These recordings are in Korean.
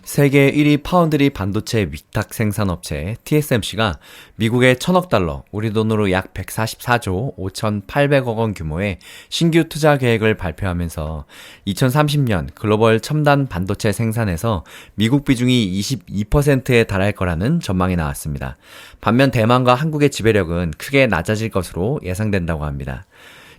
세계 1위 파운드리 반도체 위탁 생산업체 TSMC가 미국의 1,000억 달러, 우리 돈으로 약 144조 5,800억 원 규모의 신규 투자 계획을 발표하면서 2030년 글로벌 첨단 반도체 생산에서 미국 비중이 22%에 달할 거라는 전망이 나왔습니다. 반면 대만과 한국의 지배력은 크게 낮아질 것으로 예상된다고 합니다.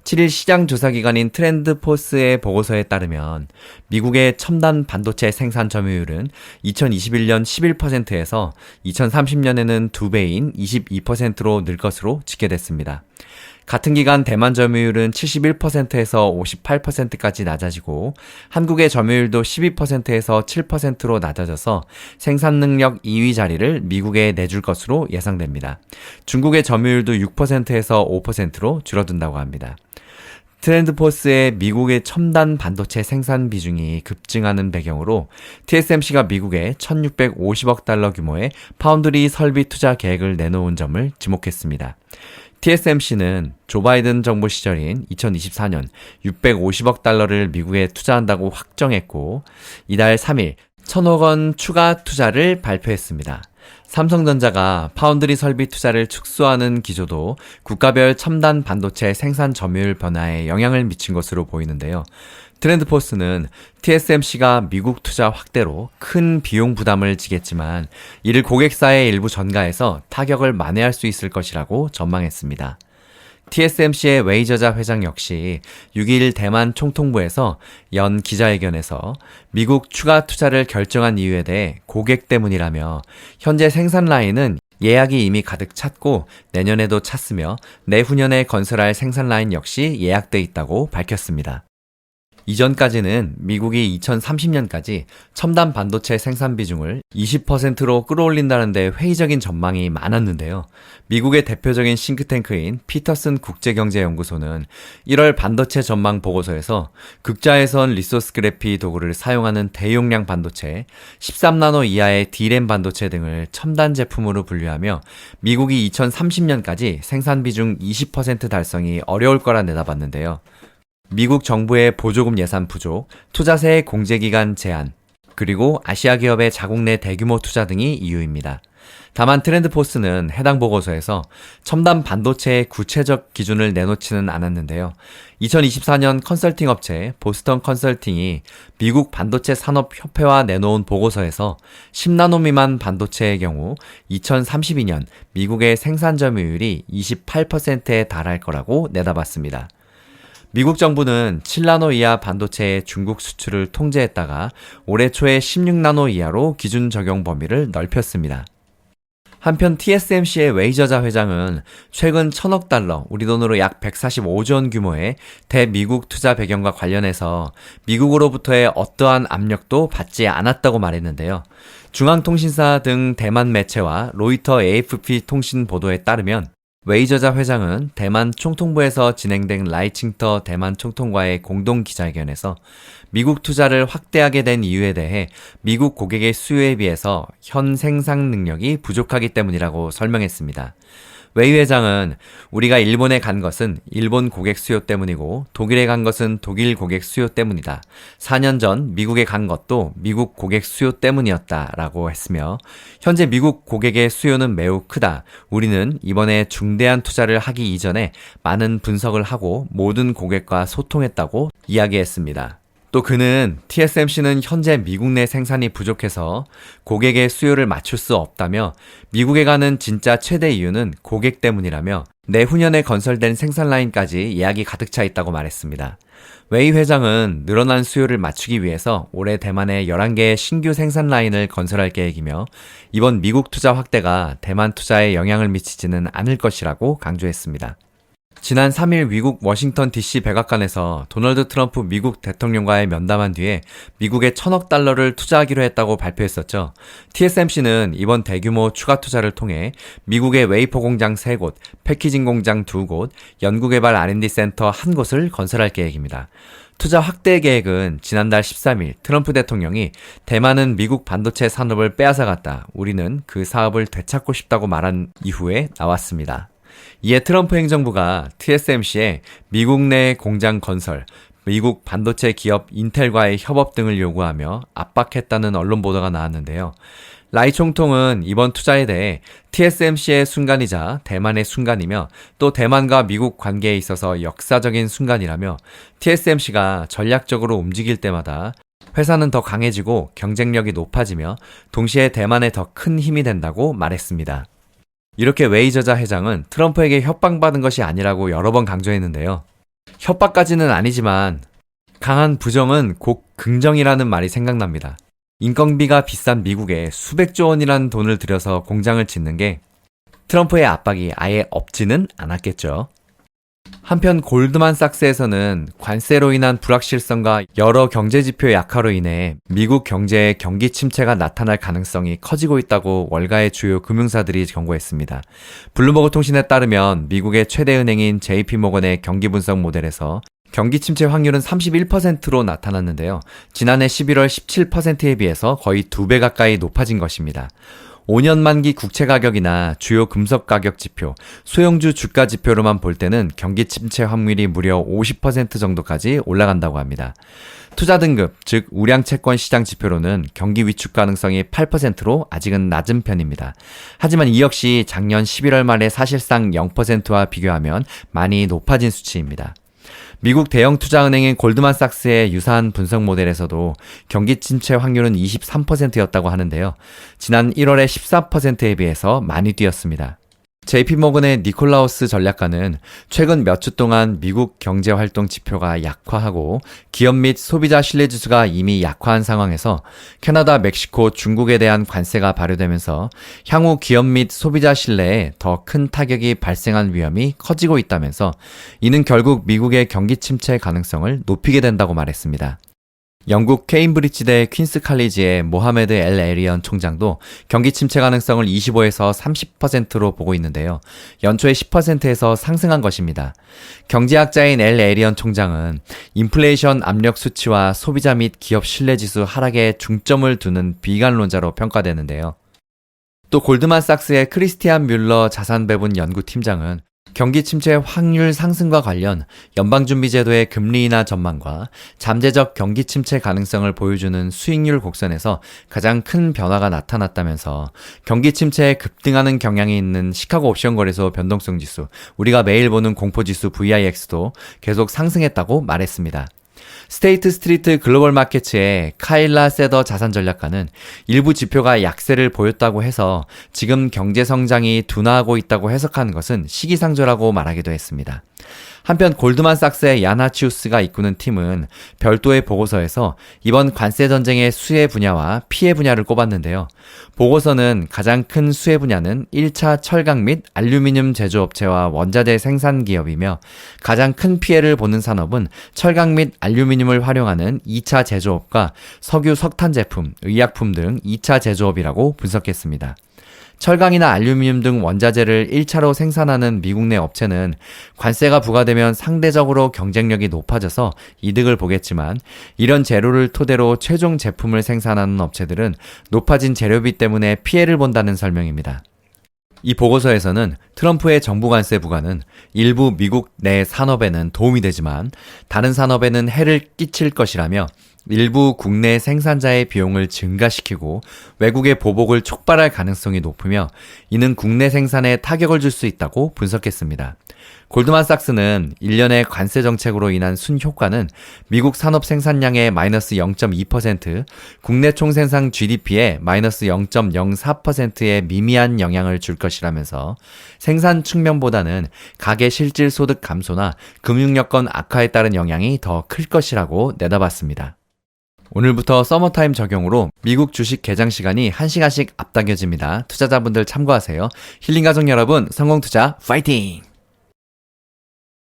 7일 시장 조사기관인 트렌드포스의 보고서에 따르면 미국의 첨단 반도체 생산 점유율은 2021년 11%에서 2030년에는 2배인 22%로 늘 것으로 집계됐습니다. 같은 기간 대만 점유율은 71%에서 58%까지 낮아지고 한국의 점유율도 12%에서 7%로 낮아져서 생산 능력 2위 자리를 미국에 내줄 것으로 예상됩니다. 중국의 점유율도 6%에서 5%로 줄어든다고 합니다. 트렌드포스의 미국의 첨단 반도체 생산 비중이 급증하는 배경으로 TSMC가 미국에 1,650억 달러 규모의 파운드리 설비 투자 계획을 내놓은 점을 지목했습니다. TSMC는 조 바이든 정부 시절인 2024년 650억 달러를 미국에 투자한다고 확정했고 이달 3일 1,000억 원 추가 투자를 발표했습니다. 삼성전자가 파운드리 설비 투자를 축소하는 기조도 국가별 첨단 반도체 생산 점유율 변화에 영향을 미친 것으로 보이는데요. 트렌드포스는 TSMC가 미국 투자 확대로 큰 비용 부담을 지겠지만 이를 고객사의 일부 전가해서 타격을 만회할 수 있을 것이라고 전망했습니다. TSMC의 웨이저자 회장 역시 6일 대만 총통부에서 연 기자회견에서 미국 추가 투자를 결정한 이유에 대해 고객 때문이라며 현재 생산 라인은 예약이 이미 가득 찼고 내년에도 찼으며 내후년에 건설할 생산 라인 역시 예약돼 있다고 밝혔습니다. 이전까지는 미국이 2030년까지 첨단 반도체 생산 비중을 20%로 끌어올린다는 데 회의적인 전망이 많았는데요. 미국의 대표적인 싱크탱크인 피터슨 국제경제연구소는 1월 반도체 전망 보고서에서 극자외선 리소스 그래피 도구를 사용하는 대용량 반도체, 13나노 이하의 D램 반도체 등을 첨단 제품으로 분류하며 미국이 2030년까지 생산 비중 20% 달성이 어려울 거라 내다봤는데요. 미국 정부의 보조금 예산 부족, 투자세 공제기간 제한, 그리고 아시아 기업의 자국 내 대규모 투자 등이 이유입니다. 다만 트렌드포스는 해당 보고서에서 첨단 반도체의 구체적 기준을 내놓지는 않았는데요. 2024년 컨설팅 업체 보스턴 컨설팅이 미국 반도체 산업협회와 내놓은 보고서에서 10나노 미만 반도체의 경우 2032년 미국의 생산 점유율이 28%에 달할 거라고 내다봤습니다. 미국 정부는 7나노 이하 반도체의 중국 수출을 통제했다가 올해 초에 16나노 이하로 기준 적용 범위를 넓혔습니다. 한편 TSMC의 웨이저자 회장은 최근 1,000억 달러, 우리 돈으로 약 145조 원 규모의 대미국 투자 배경과 관련해서 미국으로부터의 어떠한 압력도 받지 않았다고 말했는데요. 중앙통신사 등 대만 매체와 로이터 AFP 통신 보도에 따르면 웨이저자 회장은 대만 총통부에서 진행된 라이칭터 대만 총통과의 공동 기자회견에서 미국 투자를 확대하게 된 이유에 대해 미국 고객의 수요에 비해서 현 생산 능력이 부족하기 때문이라고 설명했습니다. 웨이 회장은 우리가 일본에 간 것은 일본 고객 수요 때문이고 독일에 간 것은 독일 고객 수요 때문이다. 4년 전 미국에 간 것도 미국 고객 수요 때문이었다라고 했으며 현재 미국 고객의 수요는 매우 크다. 우리는 이번에 중대한 투자를 하기 이전에 많은 분석을 하고 모든 고객과 소통했다고 이야기했습니다. 또 그는 TSMC는 현재 미국 내 생산이 부족해서 고객의 수요를 맞출 수 없다며 미국에 가는 진짜 최대 이유는 고객 때문이라며 내후년에 건설된 생산 라인까지 예약이 가득 차 있다고 말했습니다. 웨이 회장은 늘어난 수요를 맞추기 위해서 올해 대만에 11개의 신규 생산 라인을 건설할 계획이며 이번 미국 투자 확대가 대만 투자에 영향을 미치지는 않을 것이라고 강조했습니다. 지난 3일 미국 워싱턴 DC 백악관에서 도널드 트럼프 미국 대통령과의 면담한 뒤에 미국에 1,000억 달러를 투자하기로 했다고 발표했었죠. TSMC는 이번 대규모 추가 투자를 통해 미국의 웨이퍼 공장 3곳, 패키징 공장 2곳, 연구개발 R&D 센터 1곳을 건설할 계획입니다. 투자 확대 계획은 지난달 13일 트럼프 대통령이 대만은 미국 반도체 산업을 빼앗아갔다. 우리는 그 사업을 되찾고 싶다고 말한 이후에 나왔습니다. 이에 트럼프 행정부가 TSMC에 미국 내 공장 건설, 미국 반도체 기업 인텔과의 협업 등을 요구하며 압박했다는 언론 보도가 나왔는데요. 라이 총통은 이번 투자에 대해 TSMC의 순간이자 대만의 순간이며 또 대만과 미국 관계에 있어서 역사적인 순간이라며 TSMC가 전략적으로 움직일 때마다 회사는 더 강해지고 경쟁력이 높아지며 동시에 대만에 더 큰 힘이 된다고 말했습니다. 이렇게 웨이저자 회장은 트럼프에게 협박받은 것이 아니라고 여러 번 강조했는데요. 협박까지는 아니지만 강한 부정은 곧 긍정이라는 말이 생각납니다. 인건비가 비싼 미국에 수백조 원이라는 돈을 들여서 공장을 짓는 게 트럼프의 압박이 아예 없지는 않았겠죠. 한편 골드만삭스에서는 관세로 인한 불확실성과 여러 경제지표 약화로 인해 미국 경제에 경기 침체가 나타날 가능성이 커지고 있다고 월가의 주요 금융사들이 경고했습니다. 블룸버그 통신에 따르면 미국의 최대 은행인 JP모건의 경기 분석 모델에서 경기 침체 확률은 31%로 나타났는데요. 지난해 11월 17%에 비해서 거의 2배 가까이 높아진 것입니다. 5년 만기 국채 가격이나 주요 금속 가격 지표, 소형주 주가 지표로만 볼 때는 경기 침체 확률이 무려 50% 정도까지 올라간다고 합니다. 투자 등급, 즉 우량 채권 시장 지표로는 경기 위축 가능성이 8%로 아직은 낮은 편입니다. 하지만 이 역시 작년 11월 말의 사실상 0%와 비교하면 많이 높아진 수치입니다. 미국 대형 투자은행인 골드만삭스의 유사한 분석 모델에서도 경기 침체 확률은 23%였다고 하는데요. 지난 1월의 14%에 비해서 많이 뛰었습니다. JP모건의 니콜라우스 전략가는 최근 몇 주 동안 미국 경제활동 지표가 약화하고 기업 및 소비자 신뢰지수가 이미 약화한 상황에서 캐나다, 멕시코, 중국에 대한 관세가 발효되면서 향후 기업 및 소비자 신뢰에 더 큰 타격이 발생할 위험이 커지고 있다면서 이는 결국 미국의 경기 침체 가능성을 높이게 된다고 말했습니다. 영국 케임브리지대 퀸스 칼리지의 모하메드 엘 에리언 총장도 경기 침체 가능성을 25에서 30%로 보고 있는데요. 연초에 10%에서 상승한 것입니다. 경제학자인 엘 에리언 총장은 인플레이션 압력 수치와 소비자 및 기업 신뢰지수 하락에 중점을 두는 비관론자로 평가되는데요. 또 골드만삭스의 크리스티안 뮬러 자산배분 연구팀장은 경기 침체 확률 상승과 관련 연방준비제도의 금리 인하 전망과 잠재적 경기 침체 가능성을 보여주는 수익률 곡선에서 가장 큰 변화가 나타났다면서 경기 침체에 급등하는 경향이 있는 시카고 옵션 거래소 변동성 지수, 우리가 매일 보는 공포지수 VIX도 계속 상승했다고 말했습니다. 스테이트 스트리트 글로벌 마켓츠의 카일라 세더 자산 전략가는 일부 지표가 약세를 보였다고 해서 지금 경제 성장이 둔화하고 있다고 해석하는 것은 시기상조라고 말하기도 했습니다. 한편 골드만삭스의 야나치우스가 이끄는 팀은 별도의 보고서에서 이번 관세 전쟁의 수혜 분야와 피해 분야를 꼽았는데요. 보고서는 가장 큰 수혜 분야는 1차 철강 및 알루미늄 제조업체와 원자재 생산 기업이며 가장 큰 피해를 보는 산업은 철강 및 알루미늄을 활용하는 2차 제조업과 석유 석탄 제품, 의약품 등 2차 제조업이라고 분석했습니다. 철강이나 알루미늄 등 원자재를 1차로 생산하는 미국 내 업체는 관세가 부과되면 상대적으로 경쟁력이 높아져서 이득을 보겠지만 이런 재료를 토대로 최종 제품을 생산하는 업체들은 높아진 재료비 때문에 피해를 본다는 설명입니다. 이 보고서에서는 트럼프의 정부 관세 부과는 일부 미국 내 산업에는 도움이 되지만 다른 산업에는 해를 끼칠 것이라며 일부 국내 생산자의 비용을 증가시키고 외국의 보복을 촉발할 가능성이 높으며 이는 국내 생산에 타격을 줄 수 있다고 분석했습니다. 골드만삭스는 1년의 관세 정책으로 인한 순효과는 미국 산업 생산량의 마이너스 0.2%, 국내 총생산 GDP에 마이너스 0.04%의 미미한 영향을 줄 것이라면서 생산 측면보다는 가계 실질 소득 감소나 금융 여건 악화에 따른 영향이 더 클 것이라고 내다봤습니다. 오늘부터 서머타임 적용으로 미국 주식 개장 시간이 1시간씩 앞당겨집니다. 투자자분들 참고하세요. 힐링가족 여러분, 성공투자 파이팅!